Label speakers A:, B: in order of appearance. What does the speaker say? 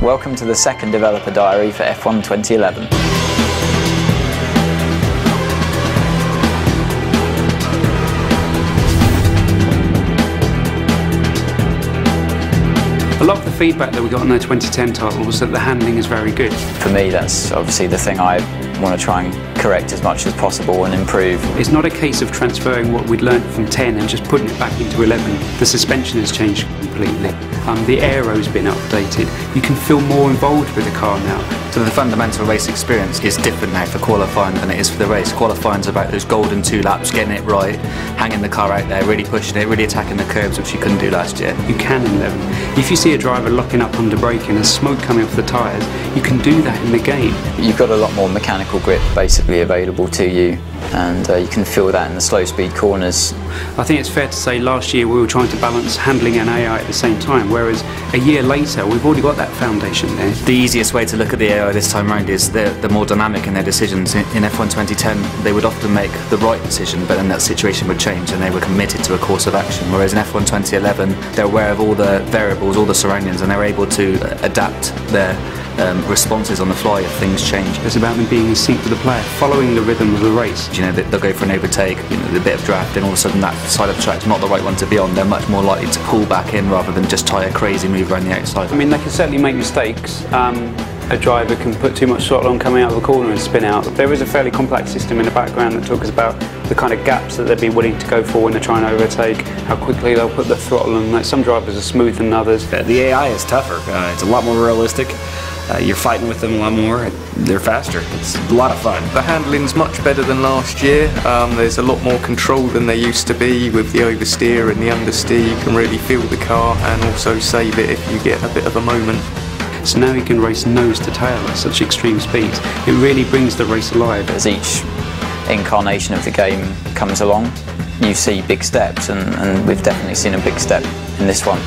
A: Welcome to the second developer diary for F1 2011.
B: A lot of the feedback that we got on the 2010 title was that the handling is very good.
A: For me, that's obviously the thing I want to try and correct as much as possible and improve.
B: It's not a case of transferring what we'd learned from 10 and just putting it back into 11. The suspension has changed completely. The aero's been updated. You can feel more involved with the car now.
C: So the fundamental race experience is different now for qualifying than it is for the race. Qualifying's about those golden 2 laps, getting it right, hanging the car out there, really pushing it, really attacking the curbs, which you couldn't do last year.
B: You can in 11. If you see a driver locking up under braking and smoke coming off the tyres, you can do that in the game.
A: You've got a lot more mechanical grip basically available to you, and you can feel that in the slow speed corners.
B: I think it's fair to say last year we were trying to balance handling and AI at the same time, whereas a year later we've already got that foundation there.
C: The easiest way to look at the AI this time around is they're more dynamic in their decisions. In F1 2010 they would often make the right decision, but then that situation would change and they were committed to a course of action, whereas in F1 2011 they're aware of all the variables, all the surroundings, and they're able to adapt their responses on the fly if things change.
B: It's about them being in sync with the player, following the rhythm of the race.
C: You know, they'll go for an overtake, a bit of draft, and all of a sudden that side of the track's not the right one to be on. They're much more likely to pull back in rather than just try a crazy move around the outside.
B: I mean, they can certainly make mistakes. A driver can put too much throttle on coming out of a corner and spin out. There is a fairly complex system in the background that talks about the kind of gaps that they'd be willing to go for when they're trying to overtake, how quickly they'll put the throttle on. Like, some drivers are smoother than others.
D: The AI is tougher. It's a lot more realistic. You're fighting with them a lot more. They're faster. It's a lot of fun.
E: The handling's much better than last year. There's a lot more control than there used to be with the oversteer and the understeer. You can really feel the car and also save it if you get a bit of a moment.
B: So now you can race nose to tail at such extreme speeds. It really brings the race alive.
A: As each incarnation of the game comes along, you see big steps, and we've definitely seen a big step in this one.